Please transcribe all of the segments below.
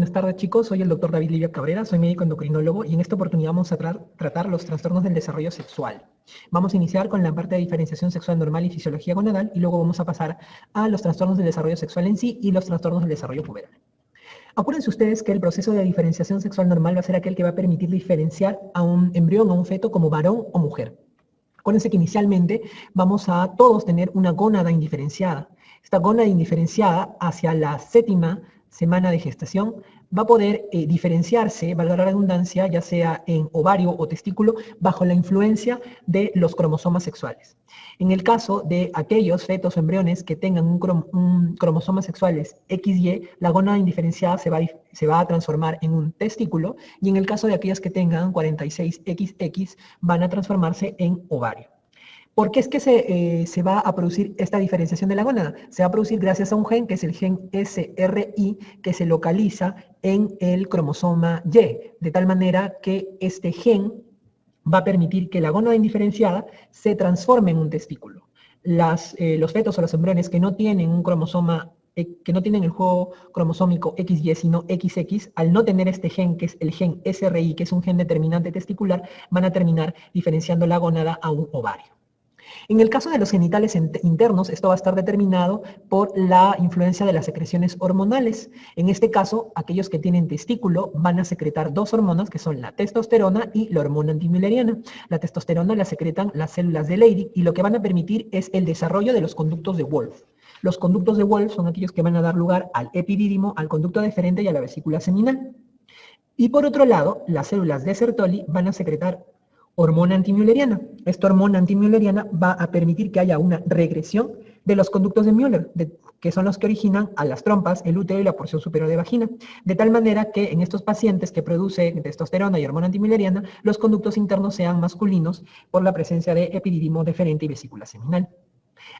Buenas tardes, chicos. Soy el doctor David Livia Cabrera, soy médico endocrinólogo y en esta oportunidad vamos a tratar los trastornos del desarrollo sexual. Vamos a iniciar con la parte de diferenciación sexual normal y fisiología gonadal y luego vamos a pasar a los trastornos del desarrollo sexual en sí y los trastornos del desarrollo puberal. Acuérdense ustedes que el proceso de diferenciación sexual normal va a ser aquel que va a permitir diferenciar a un embrión, a un feto, como varón o mujer. Acuérdense que inicialmente vamos a todos tener una gónada indiferenciada. Esta gónada indiferenciada hacia la 7ª semana de gestación va a poder diferenciarse, valga la redundancia, ya sea en ovario o testículo, bajo la influencia de los cromosomas sexuales. En el caso de aquellos fetos o embriones que tengan un cromosomas sexuales XY, la gónada indiferenciada se va a transformar en un testículo, y en el caso de aquellas que tengan 46XX, van a transformarse en ovario. ¿Por qué es que se va a producir esta diferenciación de la gónada? Se va a producir gracias a un gen que es el gen SRI, que se localiza en el cromosoma Y, de tal manera que este gen va a permitir que la gónada indiferenciada se transforme en un testículo. Los fetos o los embriones que no tienen un cromosoma, que no tienen el juego cromosómico XY, sino XX, al no tener este gen, que es el gen SRI, que es un gen determinante testicular, van a terminar diferenciando la gónada a un ovario. En el caso de los genitales internos, esto va a estar determinado por la influencia de las secreciones hormonales. En este caso, aquellos que tienen testículo van a secretar dos hormonas, que son la testosterona y la hormona antimülleriana. La testosterona la secretan las células de Leydig y lo que van a permitir es el desarrollo de los conductos de Wolff. Los conductos de Wolff son aquellos que van a dar lugar al epidídimo, al conducto deferente y a la vesícula seminal. Y por otro lado, las células de Sertoli van a secretar hormona antimülleriana. Esta hormona antimülleriana va a permitir que haya una regresión de los conductos de Müller, que son los que originan a las trompas, el útero y la porción superior de vagina, de tal manera que en estos pacientes que producen testosterona y hormona antimülleriana, los conductos internos sean masculinos por la presencia de epidídimo deferente y vesícula seminal.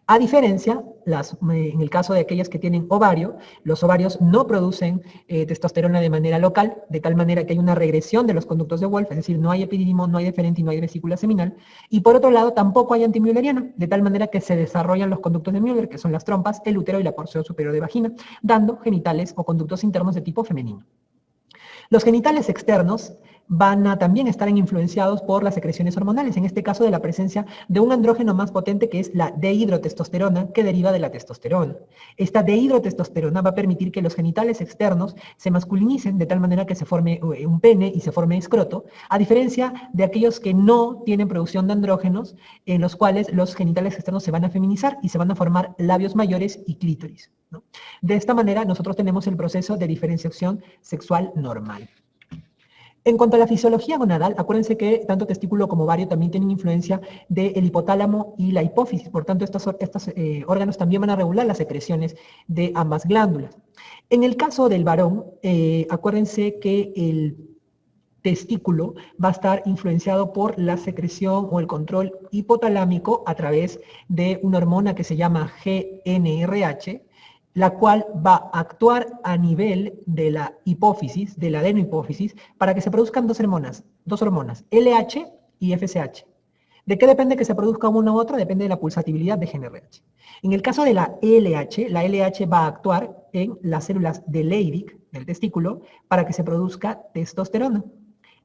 A diferencia, en el caso de aquellas que tienen ovario, los ovarios no producen testosterona de manera local, de tal manera que hay una regresión de los conductos de Wolff, es decir, no hay epidídimo, no hay deferente y no hay vesícula seminal. Y por otro lado, tampoco hay antimülleriana, de tal manera que se desarrollan los conductos de Müller, que son las trompas, el útero y la porción superior de vagina, dando genitales o conductos internos de tipo femenino. Los genitales externos van a también estar influenciados por las secreciones hormonales, en este caso de la presencia de un andrógeno más potente que es la dehidrotestosterona, que deriva de la testosterona. Esta dehidrotestosterona va a permitir que los genitales externos se masculinicen de tal manera que se forme un pene y se forme escroto, a diferencia de aquellos que no tienen producción de andrógenos, en los cuales los genitales externos se van a feminizar y se van a formar labios mayores y clítoris, ¿no? De esta manera nosotros tenemos el proceso de diferenciación sexual normal. En cuanto a la fisiología gonadal, acuérdense que tanto testículo como ovario también tienen influencia del hipotálamo y la hipófisis, por tanto estos órganos también van a regular las secreciones de ambas glándulas. En el caso del varón, acuérdense que el testículo va a estar influenciado por la secreción o el control hipotalámico a través de una hormona que se llama GnRH, la cual va a actuar a nivel de la hipófisis, de la adenohipófisis, para que se produzcan dos hormonas, LH y FSH. ¿De qué depende que se produzca una u otra? Depende de la pulsatividad de GnRH. En el caso de la LH va a actuar en las células de Leydig, del testículo, para que se produzca testosterona.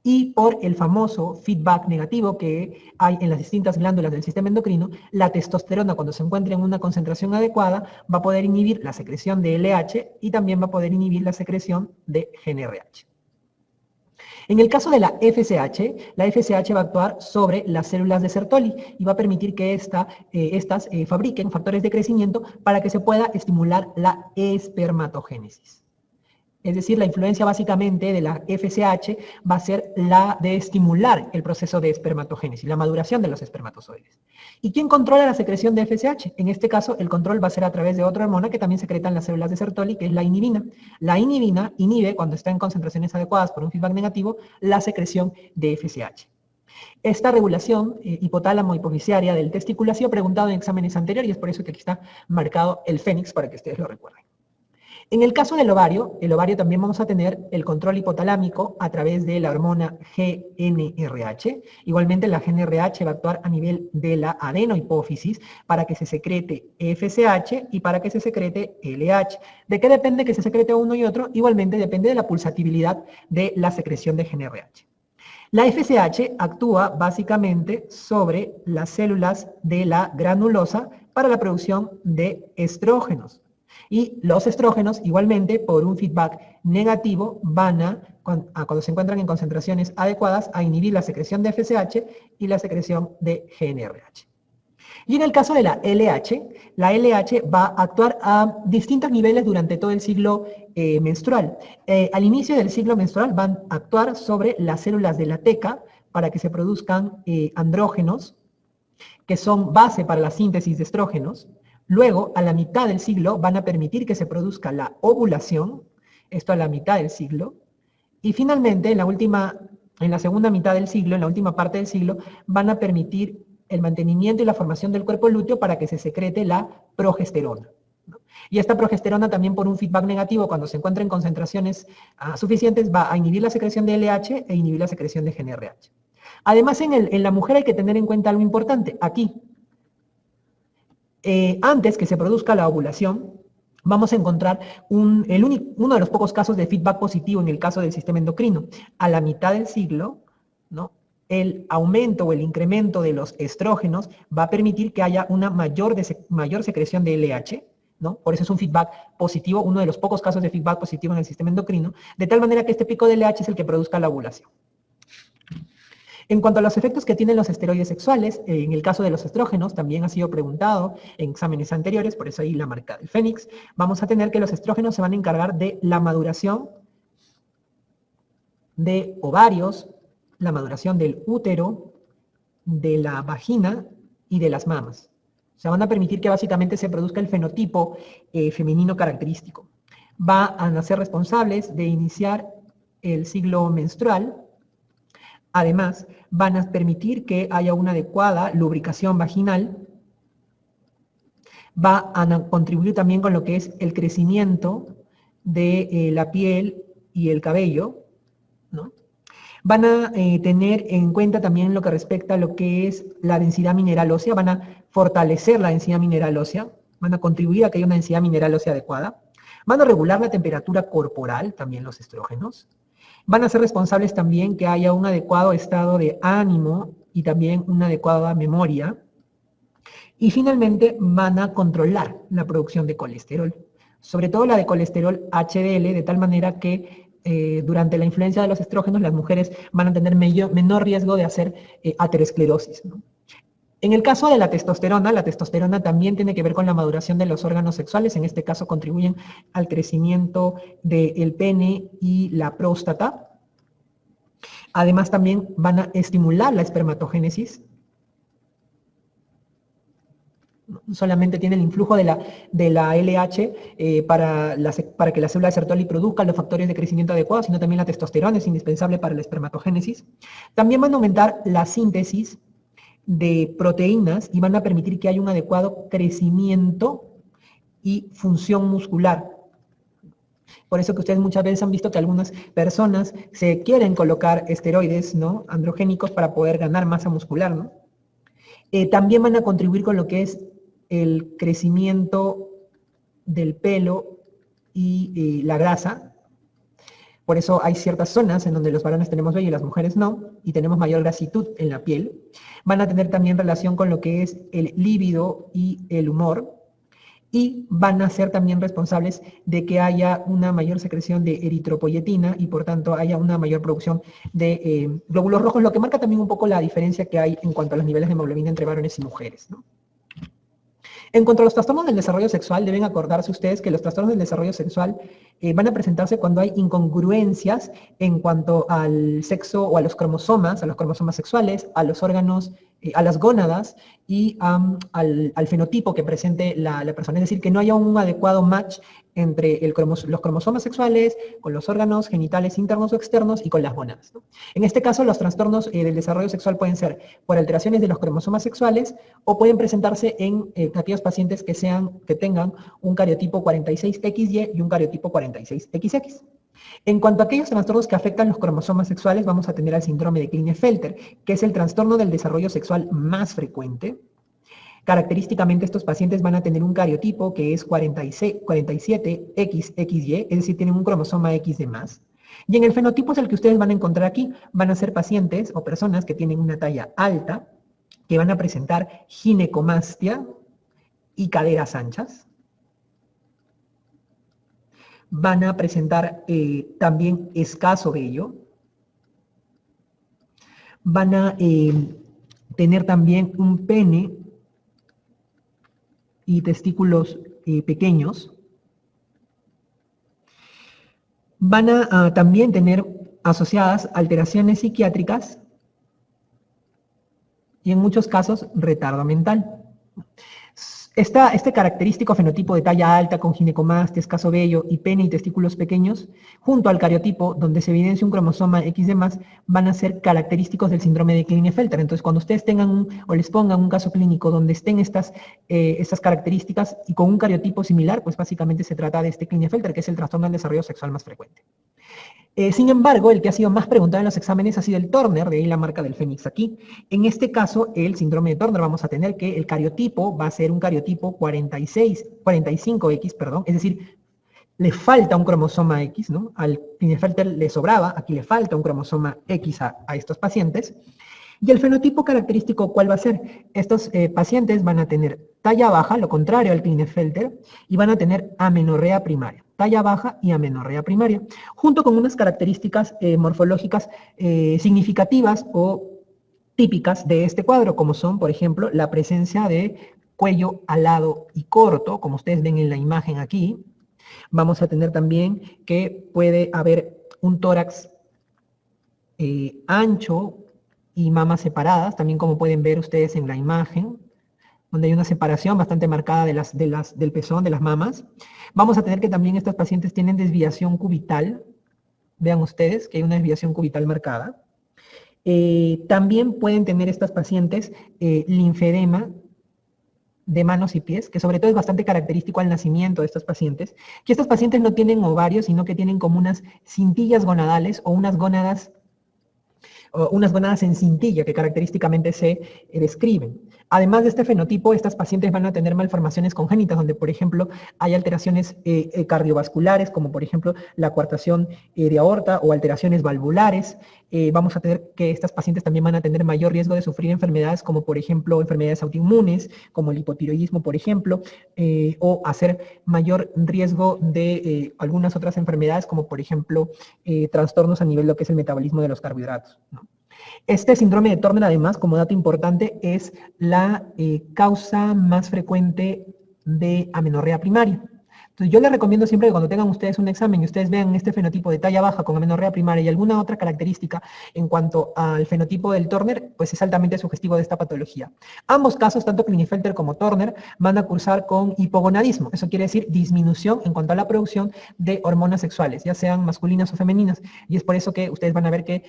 Y por el famoso feedback negativo que hay en las distintas glándulas del sistema endocrino, la testosterona, cuando se encuentre en una concentración adecuada, va a poder inhibir la secreción de LH y también va a poder inhibir la secreción de GnRH. En el caso de la FSH va a actuar sobre las células de Sertoli y va a permitir que estas fabriquen factores de crecimiento para que se pueda estimular la espermatogénesis. Es decir, la influencia básicamente de la FSH va a ser la de estimular el proceso de espermatogénesis, la maduración de los espermatozoides. ¿Y quién controla la secreción de FSH? En este caso, el control va a ser a través de otra hormona que también secretan las células de Sertoli, que es la inhibina. La inhibina inhibe, cuando está en concentraciones adecuadas por un feedback negativo, la secreción de FSH. Esta regulación hipotálamo-hipofisiaria del testículo ha sido preguntado en exámenes anteriores y es por eso que aquí está marcado el fénix para que ustedes lo recuerden. En el caso del el ovario también vamos a tener el control hipotalámico a través de la hormona GnRH. Igualmente la GnRH va a actuar a nivel de la adenohipófisis para que se secrete FSH y para que se secrete LH. ¿De qué depende que se secrete uno y otro? Igualmente depende de la pulsatividad de la secreción de GnRH. La FSH actúa básicamente sobre las células de la granulosa para la producción de estrógenos. Y los estrógenos, igualmente, por un feedback negativo, van cuando se encuentran en concentraciones adecuadas, a inhibir la secreción de FSH y la secreción de GnRH. Y en el caso de la LH va a actuar a distintos niveles durante todo el ciclo menstrual. Al inicio del ciclo menstrual van a actuar sobre las células de la teca para que se produzcan andrógenos, que son base para la síntesis de estrógenos. Luego, a la mitad del ciclo, van a permitir que se produzca la ovulación, esto a la mitad del ciclo. Y finalmente, en la segunda mitad del ciclo, en la última parte del ciclo, van a permitir el mantenimiento y la formación del cuerpo lúteo para que se secrete la progesterona. Y esta progesterona también por un feedback negativo, cuando se encuentra en concentraciones suficientes, va a inhibir la secreción de LH e inhibir la secreción de GnRH. Además, en la mujer hay que tener en cuenta algo importante. Aquí, antes que se produzca la ovulación, vamos a encontrar uno de los pocos casos de feedback positivo en el caso del sistema endocrino. A la mitad del ciclo, ¿no?, el aumento o el incremento de los estrógenos va a permitir que haya una mayor secreción de LH, ¿no? Por eso es un feedback positivo, uno de los pocos casos de feedback positivo en el sistema endocrino, de tal manera que este pico de LH es el que produzca la ovulación. En cuanto a los efectos que tienen los esteroides sexuales, en el caso de los estrógenos, también ha sido preguntado en exámenes anteriores, por eso ahí la marca del Fénix, vamos a tener que los estrógenos se van a encargar de la maduración de ovarios, la maduración del útero, de la vagina y de las mamas. O sea, van a permitir que básicamente se produzca el fenotipo femenino característico. Van a ser responsables de iniciar el ciclo menstrual. Además, van a permitir que haya una adecuada lubricación vaginal. Va a contribuir también con lo que es el crecimiento de la piel y el cabello, ¿no? Van a tener en cuenta también lo que respecta a lo que es la densidad mineral ósea, van a fortalecer la densidad mineral ósea, van a contribuir a que haya una densidad mineral ósea adecuada, van a regular la temperatura corporal, también los estrógenos, van a ser responsables también que haya un adecuado estado de ánimo y también una adecuada memoria, y finalmente van a controlar la producción de colesterol, sobre todo la de colesterol HDL, de tal manera que durante la influencia de los estrógenos, las mujeres van a tener menor riesgo de hacer aterosclerosis, ¿no? En el caso de la testosterona también tiene que ver con la maduración de los órganos sexuales, en este caso contribuyen al crecimiento del pene y la próstata. Además también van a estimular la espermatogénesis. Solamente tiene el influjo de la LH para que la célula de Sertoli produzca los factores de crecimiento adecuados, sino también la testosterona es indispensable para la espermatogénesis. También van a aumentar la síntesis de proteínas y van a permitir que haya un adecuado crecimiento y función muscular. Por eso que ustedes muchas veces han visto que algunas personas se quieren colocar esteroides, ¿no?, androgénicos para poder ganar masa muscular, ¿no? También van a contribuir con lo que es el crecimiento del pelo y la grasa. Por eso hay ciertas zonas en donde los varones tenemos vello y las mujeres no, y tenemos mayor grasitud en la piel. Van a tener también relación con lo que es el líbido y el humor. Y van a ser también responsables de que haya una mayor secreción de eritropoyetina y por tanto haya una mayor producción de glóbulos rojos, lo que marca también un poco la diferencia que hay en cuanto a los niveles de hemoglobina entre varones y mujeres, ¿no? En cuanto a los trastornos del desarrollo sexual, deben acordarse ustedes que los trastornos del desarrollo sexual van a presentarse cuando hay incongruencias en cuanto al sexo o a los cromosomas sexuales, a los órganos a las gónadas y al fenotipo que presente la persona. Es decir, que no haya un adecuado match entre los cromosomas sexuales, con los órganos genitales internos o externos y con las gónadas, ¿no? En este caso, los trastornos del desarrollo sexual pueden ser por alteraciones de los cromosomas sexuales o pueden presentarse en aquellos pacientes que tengan un cariotipo 46XY y un cariotipo 46XX. En cuanto a aquellos trastornos que afectan los cromosomas sexuales, vamos a tener el síndrome de Klinefelter, que es el trastorno del desarrollo sexual más frecuente. Característicamente, estos pacientes van a tener un cariotipo que es 47XXY, es decir, tienen un cromosoma X de más. Y en el fenotipo es el que ustedes van a encontrar aquí, van a ser pacientes o personas que tienen una talla alta, que van a presentar ginecomastia y caderas anchas. Van a presentar también escaso vello. Van a tener también un pene y testículos pequeños. Van a también tener asociadas alteraciones psiquiátricas y en muchos casos retardo mental. Este característico fenotipo de talla alta con ginecomastia, escaso vello y pene y testículos pequeños, junto al cariotipo donde se evidencia un cromosoma X de más, van a ser característicos del síndrome de Klinefelter. Entonces, cuando ustedes tengan o les pongan un caso clínico donde estén estas características y con un cariotipo similar, pues básicamente se trata de este Klinefelter, que es el trastorno del desarrollo sexual más frecuente. Sin embargo, el que ha sido más preguntado en los exámenes ha sido el Turner, de ahí la marca del Fénix aquí. En este caso, el síndrome de Turner, vamos a tener que el cariotipo va a ser un cariotipo 45X, perdón, es decir, le falta un cromosoma X, ¿no? Al Klinefelter le sobraba, aquí le falta un cromosoma X a estos pacientes. Y el fenotipo característico, ¿cuál va a ser? Estos pacientes van a tener talla baja, lo contrario al Klinefelter, y van a tener amenorrea primaria. Talla baja y amenorrea primaria, junto con unas características morfológicas significativas o típicas de este cuadro, como son, por ejemplo, la presencia de cuello alado y corto, como ustedes ven en la imagen aquí. Vamos a tener también que puede haber un tórax ancho y mamas separadas, también como pueden ver ustedes en la imagen, donde hay una separación bastante marcada del pezón, de las mamas. Vamos a tener que también estos pacientes tienen desviación cubital. Vean ustedes que hay una desviación cubital marcada. También pueden tener estas pacientes linfedema de manos y pies, que sobre todo es bastante característico al nacimiento de estos pacientes, que estos pacientes no tienen ovarios, sino que tienen como unas cintillas gonadales o unas gónadas en cintilla que característicamente se describen. Además de este fenotipo, estas pacientes van a tener malformaciones congénitas, donde, por ejemplo, hay alteraciones cardiovasculares, como por ejemplo la coartación de aorta o alteraciones valvulares. Vamos a tener que estas pacientes también van a tener mayor riesgo de sufrir enfermedades como, por ejemplo, enfermedades autoinmunes, como el hipotiroidismo, por ejemplo, o hacer mayor riesgo de algunas otras enfermedades, como por ejemplo, trastornos a nivel de lo que es el metabolismo de los carbohidratos, ¿no? Este síndrome de Turner, además, como dato importante, es la causa más frecuente de amenorrea primaria. Entonces, yo les recomiendo siempre que cuando tengan ustedes un examen y ustedes vean este fenotipo de talla baja con amenorrea primaria y alguna otra característica en cuanto al fenotipo del Turner, pues es altamente sugestivo de esta patología. Ambos casos, tanto Klinefelter como Turner, van a cursar con hipogonadismo. Eso quiere decir disminución en cuanto a la producción de hormonas sexuales, ya sean masculinas o femeninas. Y es por eso que ustedes van a ver que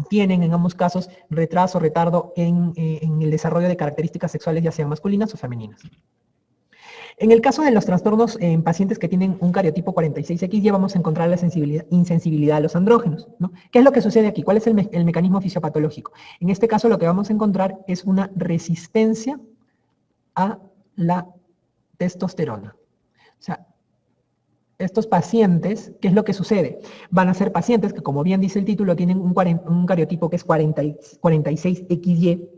tienen en ambos casos retraso, retardo en el desarrollo de características sexuales, ya sean masculinas o femeninas. En el caso de los trastornos en pacientes que tienen un cariotipo 46X, ya vamos a encontrar la insensibilidad a los andrógenos, ¿no? ¿Qué es lo que sucede aquí? ¿Cuál es el mecanismo fisiopatológico? En este caso lo que vamos a encontrar es una resistencia a la testosterona. O sea, estos pacientes, ¿qué es lo que sucede? Van a ser pacientes que, como bien dice el título, tienen un cariotipo que es 46XY.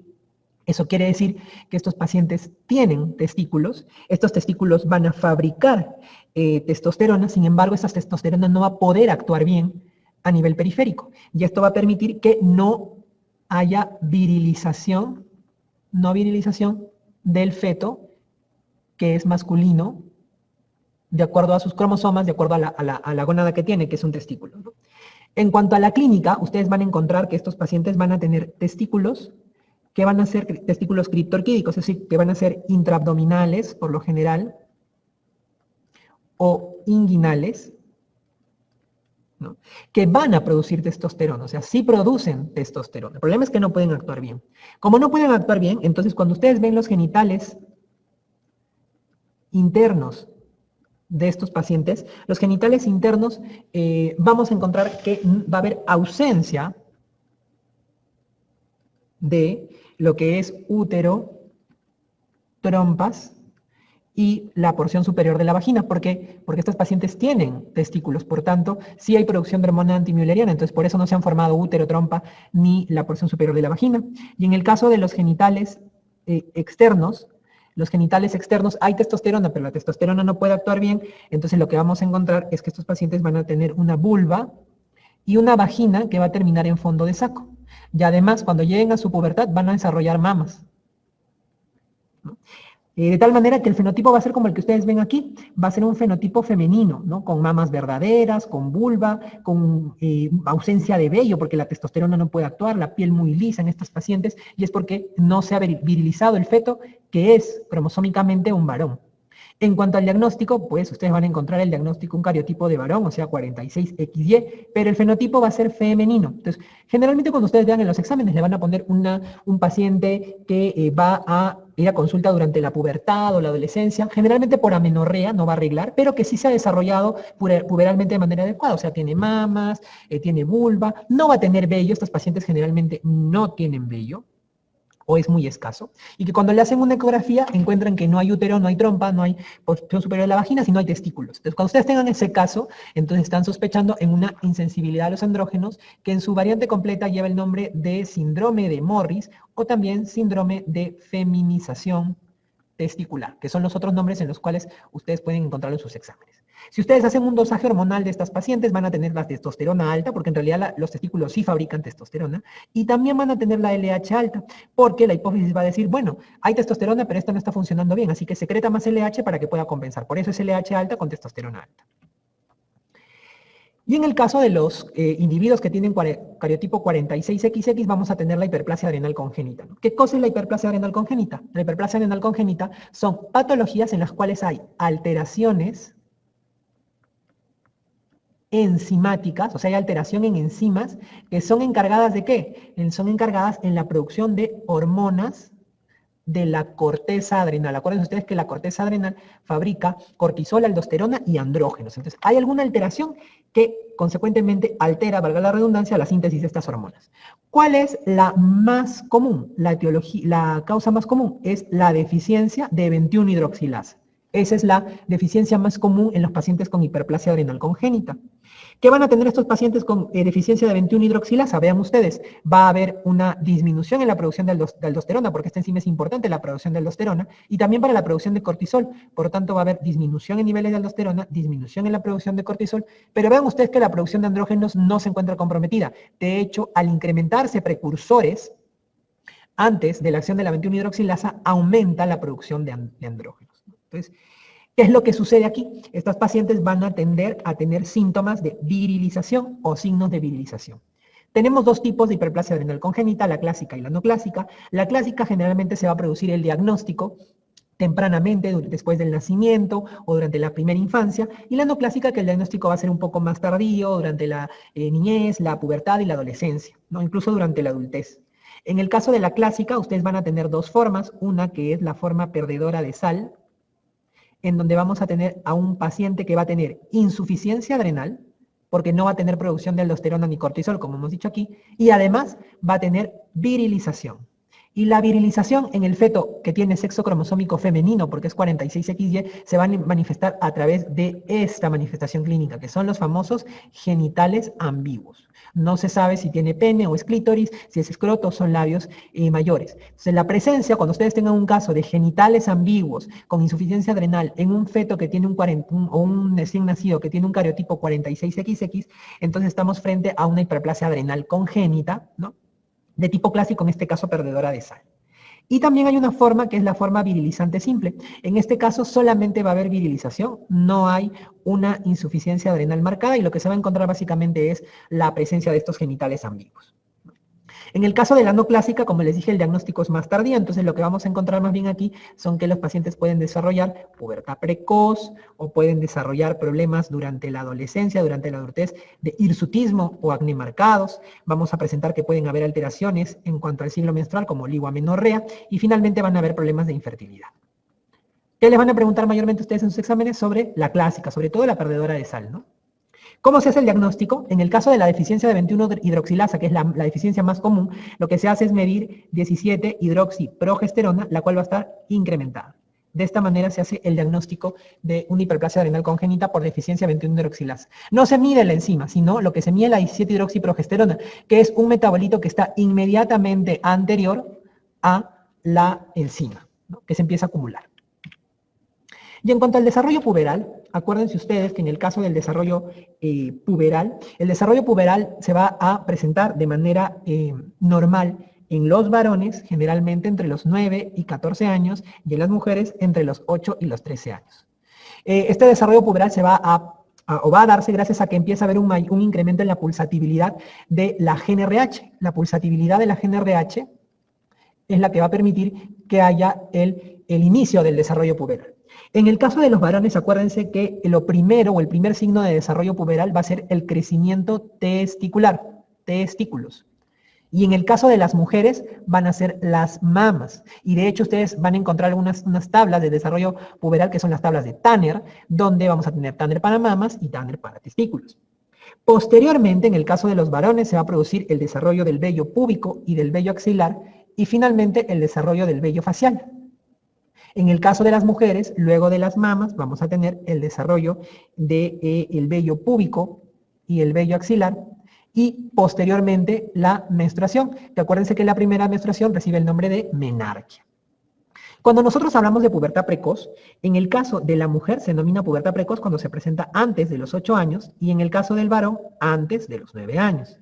Eso quiere decir que estos pacientes tienen testículos, estos testículos van a fabricar testosterona, sin embargo, esa testosterona no va a poder actuar bien a nivel periférico. Y esto va a permitir que no haya virilización del feto, que es masculino, de acuerdo a sus cromosomas, de acuerdo a la gónada que tiene, que es un testículo, ¿no? En cuanto a la clínica, ustedes van a encontrar que estos pacientes van a tener testículos que van a ser testículos criptorquídicos, es decir, que van a ser intraabdominales, por lo general, o inguinales, ¿no? Que van a producir testosterona, o sea, sí producen testosterona. El problema es que no pueden actuar bien. Como no pueden actuar bien, entonces cuando ustedes ven los genitales internos de estos pacientes, los genitales internos, vamos a encontrar que va a haber ausencia de lo que es útero, trompas y la porción superior de la vagina. ¿Por qué? Porque estos pacientes tienen testículos, por tanto, sí hay producción de hormona antimülleriana, entonces por eso no se han formado útero, trompa ni la porción superior de la vagina. Y en el caso de los genitales externos, los genitales externos hay testosterona, pero la testosterona no puede actuar bien, entonces lo que vamos a encontrar es que estos pacientes van a tener una vulva y una vagina que va a terminar en fondo de saco. Y además, cuando lleguen a su pubertad, van a desarrollar mamas, ¿no? De tal manera que el fenotipo va a ser como el que ustedes ven aquí, va a ser un fenotipo femenino, ¿no? Con mamas verdaderas, con vulva, con ausencia de vello, porque la testosterona no puede actuar, la piel muy lisa en estos pacientes, y es porque no se ha virilizado el feto, que es cromosómicamente un varón. En cuanto al diagnóstico, pues ustedes van a encontrar el diagnóstico un cariotipo de varón, o sea, 46XY, pero el fenotipo va a ser femenino. Entonces, generalmente cuando ustedes vean en los exámenes, le van a poner un paciente que va a ir a consulta durante la pubertad o la adolescencia, generalmente por amenorrea, no va a arreglar, pero que sí se ha desarrollado puberalmente de manera adecuada, o sea, tiene mamas, tiene vulva, no va a tener vello, estos pacientes generalmente no tienen vello, o es muy escaso, y que cuando le hacen una ecografía encuentran que no hay útero, no hay trompa, no hay porción superior de la vagina, sino hay testículos. Entonces, cuando ustedes tengan ese caso, entonces están sospechando en una insensibilidad a los andrógenos, que en su variante completa lleva el nombre de síndrome de Morris, o también síndrome de feminización testicular, que son los otros nombres en los cuales ustedes pueden encontrarlo en sus exámenes. Si ustedes hacen un dosaje hormonal de estas pacientes, van a tener la testosterona alta, porque en realidad los testículos sí fabrican testosterona, y también van a tener la LH alta, porque la hipófisis va a decir, bueno, hay testosterona, pero esta no está funcionando bien, así que secreta más LH para que pueda compensar. Por eso es LH alta con testosterona alta. Y en el caso de los individuos que tienen cariotipo 46XX, vamos a tener la hiperplasia adrenal congénita, ¿no? ¿Qué cosa es la hiperplasia adrenal congénita? La hiperplasia adrenal congénita son patologías en las cuales hay alteraciones enzimáticas, o sea, hay alteración en enzimas que son encargadas ¿de qué? Son encargadas en la producción de hormonas de la corteza adrenal. Acuérdense ustedes que la corteza adrenal fabrica cortisol, aldosterona y andrógenos. Entonces, hay alguna alteración que consecuentemente altera, valga la redundancia, la síntesis de estas hormonas. ¿Cuál es la más común? La causa más común es la deficiencia de 21-hidroxilasa. Esa es la deficiencia más común en los pacientes con hiperplasia adrenal congénita. ¿Qué van a tener estos pacientes con deficiencia de 21-hidroxilasa? Vean ustedes, va a haber una disminución en la producción de aldosterona, porque esta enzima es importante, la producción de aldosterona, y también para la producción de cortisol. Por lo tanto, va a haber disminución en niveles de aldosterona, disminución en la producción de cortisol, pero vean ustedes que la producción de andrógenos no se encuentra comprometida. De hecho, al incrementarse precursores, antes de la acción de la 21-hidroxilasa, aumenta la producción de andrógenos. Entonces, ¿qué es lo que sucede aquí? Estas pacientes van a tender a tener síntomas de virilización o signos de virilización. Tenemos dos tipos de hiperplasia adrenal congénita, la clásica y la no clásica. La clásica generalmente se va a producir el diagnóstico tempranamente, después del nacimiento o durante la primera infancia, y la no clásica, que el diagnóstico va a ser un poco más tardío, durante la niñez, la pubertad y la adolescencia, ¿no? Incluso durante la adultez. En el caso de la clásica, ustedes van a tener dos formas, una que es la forma perdedora de sal, en donde vamos a tener a un paciente que va a tener insuficiencia adrenal, porque no va a tener producción de aldosterona ni cortisol, como hemos dicho aquí, y además va a tener virilización. Y la virilización en el feto que tiene sexo cromosómico femenino, porque es 46XY, se va a manifestar a través de esta manifestación clínica, que son los famosos genitales ambiguos. No se sabe si tiene pene o es clítoris, si es escroto o son labios mayores. Entonces, la presencia, cuando ustedes tengan un caso de genitales ambiguos con insuficiencia adrenal en un feto que tiene o un recién nacido que tiene un cariotipo 46XX, entonces estamos frente a una hiperplasia adrenal congénita, ¿no? De tipo clásico, en este caso perdedora de sal. Y también hay una forma que es la forma virilizante simple. En este caso solamente va a haber virilización, no hay una insuficiencia adrenal marcada y lo que se va a encontrar básicamente es la presencia de estos genitales ambiguos. En el caso de la neoplásica, como les dije, el diagnóstico es más tardío, entonces lo que vamos a encontrar más bien aquí son que los pacientes pueden desarrollar pubertad precoz o pueden desarrollar problemas durante la adolescencia, durante la adultez, de hirsutismo o acné marcados. Vamos a presentar que pueden haber alteraciones en cuanto al ciclo menstrual, como oligoamenorrea, y finalmente van a haber problemas de infertilidad. ¿Qué les van a preguntar mayormente ustedes en sus exámenes? Sobre la clásica, sobre todo la perdedora de sal, ¿no? ¿Cómo se hace el diagnóstico? En el caso de la deficiencia de 21-hidroxilasa, que es la deficiencia más común, lo que se hace es medir 17-hidroxiprogesterona, la cual va a estar incrementada. De esta manera se hace el diagnóstico de una hiperplasia adrenal congénita por deficiencia de 21-hidroxilasa. No se mide la enzima, sino lo que se mide es la 17-hidroxiprogesterona, que es un metabolito que está inmediatamente anterior a la enzima, ¿no? Que se empieza a acumular. Y en cuanto al desarrollo puberal, acuérdense ustedes que en el caso del desarrollo puberal, el desarrollo puberal se va a presentar de manera normal en los varones, generalmente entre los 9 y 14 años, y en las mujeres entre los 8 y los 13 años. Este desarrollo puberal se va a darse gracias a que empieza a haber un incremento en la pulsatibilidad de la GnRH. La pulsatibilidad de la GnRH es la que va a permitir que haya el inicio del desarrollo puberal. En el caso de los varones, acuérdense que lo primero o el primer signo de desarrollo puberal va a ser el crecimiento testicular, testículos. Y en el caso de las mujeres van a ser las mamas. Y de hecho ustedes van a encontrar unas tablas de desarrollo puberal que son las tablas de Tanner, donde vamos a tener Tanner para mamas y Tanner para testículos. Posteriormente, en el caso de los varones, se va a producir el desarrollo del vello púbico y del vello axilar y finalmente el desarrollo del vello facial. En el caso de las mujeres, luego de las mamas, vamos a tener el desarrollo del vello púbico y el vello axilar, y posteriormente la menstruación, que acuérdense que la primera menstruación recibe el nombre de menarquia. Cuando nosotros hablamos de pubertad precoz, en el caso de la mujer se denomina pubertad precoz cuando se presenta antes de los 8 años, y en el caso del varón, antes de los 9 años.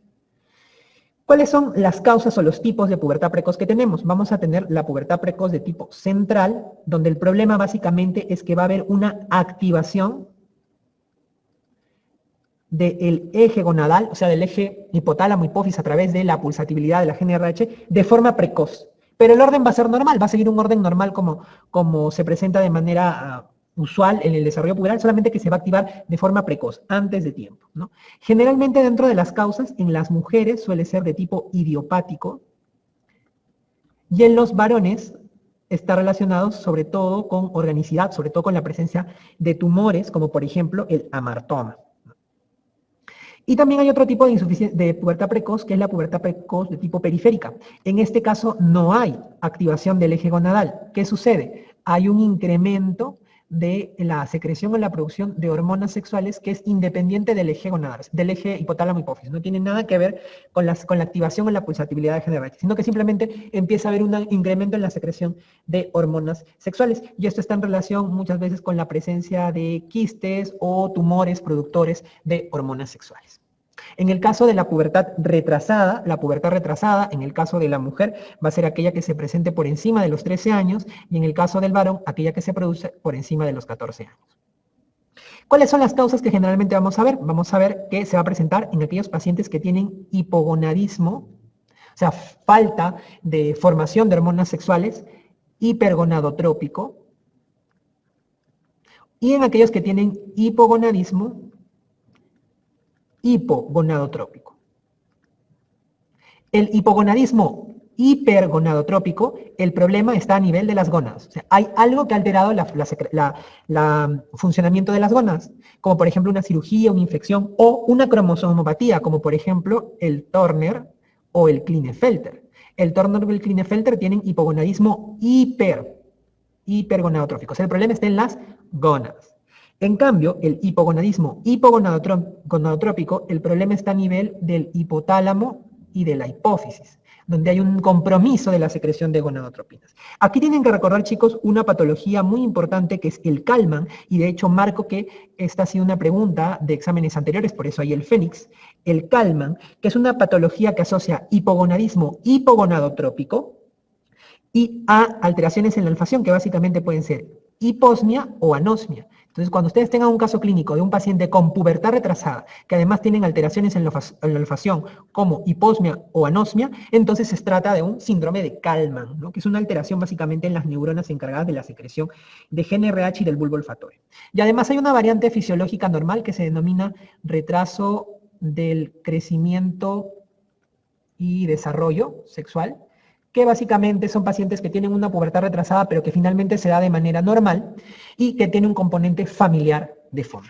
¿Cuáles son las causas o los tipos de pubertad precoz que tenemos? Vamos a tener la pubertad precoz de tipo central, donde el problema básicamente es que va a haber una activación del eje gonadal, o sea, del eje hipotálamo-hipófisis a través de la pulsatibilidad de la GnRH de forma precoz. Pero el orden va a ser normal, va a seguir un orden normal como se presenta de manera usual en el desarrollo puberal, solamente que se va a activar de forma precoz, antes de tiempo, ¿no? Generalmente dentro de las causas, en las mujeres suele ser de tipo idiopático, y en los varones está relacionado sobre todo con organicidad, sobre todo con la presencia de tumores, como por ejemplo el amartoma. Y también hay otro tipo de pubertad precoz, que es la pubertad precoz de tipo periférica. En este caso no hay activación del eje gonadal. ¿Qué sucede? Hay un incremento de la secreción o la producción de hormonas sexuales que es independiente del eje gonadal, del eje hipotálamo-hipófisis. No tiene nada que ver con la activación o la pulsatibilidad de GnRH, sino que simplemente empieza a haber un incremento en la secreción de hormonas sexuales. Y esto está en relación muchas veces con la presencia de quistes o tumores productores de hormonas sexuales. En el caso de la pubertad retrasada, en el caso de la mujer, va a ser aquella que se presente por encima de los 13 años, y en el caso del varón, aquella que se produce por encima de los 14 años. ¿Cuáles son las causas que generalmente vamos a ver? Vamos a ver que se va a presentar en aquellos pacientes que tienen hipogonadismo, o sea, falta de formación de hormonas sexuales, hipergonadotrópico, y en aquellos que tienen hipogonadismo, hipogonadotrópico. El hipogonadismo hipergonadotrópico, el problema está a nivel de las gónadas. O sea, hay algo que ha alterado el funcionamiento de las gónadas, como por ejemplo una cirugía, una infección o una cromosomopatía, como por ejemplo el Turner o el Klinefelter. El Turner o el Klinefelter tienen hipogonadismo hipergonadotrópico. O sea, el problema está en las gónadas. En cambio, el hipogonadismo hipogonadotrópico, el problema está a nivel del hipotálamo y de la hipófisis, donde hay un compromiso de la secreción de gonadotropinas. Aquí tienen que recordar, chicos, una patología muy importante que es el Kallmann, y de hecho marco que esta ha sido una pregunta de exámenes anteriores, por eso hay el Fénix. El Kallmann, que es una patología que asocia hipogonadismo hipogonadotrópico y a alteraciones en la olfacción, que básicamente pueden ser hiposmia o anosmia. Entonces, cuando ustedes tengan un caso clínico de un paciente con pubertad retrasada, que además tienen alteraciones en la olfacción, como hiposmia o anosmia, entonces se trata de un síndrome de Kallmann, ¿no? Que es una alteración básicamente en las neuronas encargadas de la secreción de GnRH y del bulbo olfatorio. Y además hay una variante fisiológica normal que se denomina retraso del crecimiento y desarrollo sexual, que básicamente son pacientes que tienen una pubertad retrasada, pero que finalmente se da de manera normal y que tiene un componente familiar de fondo.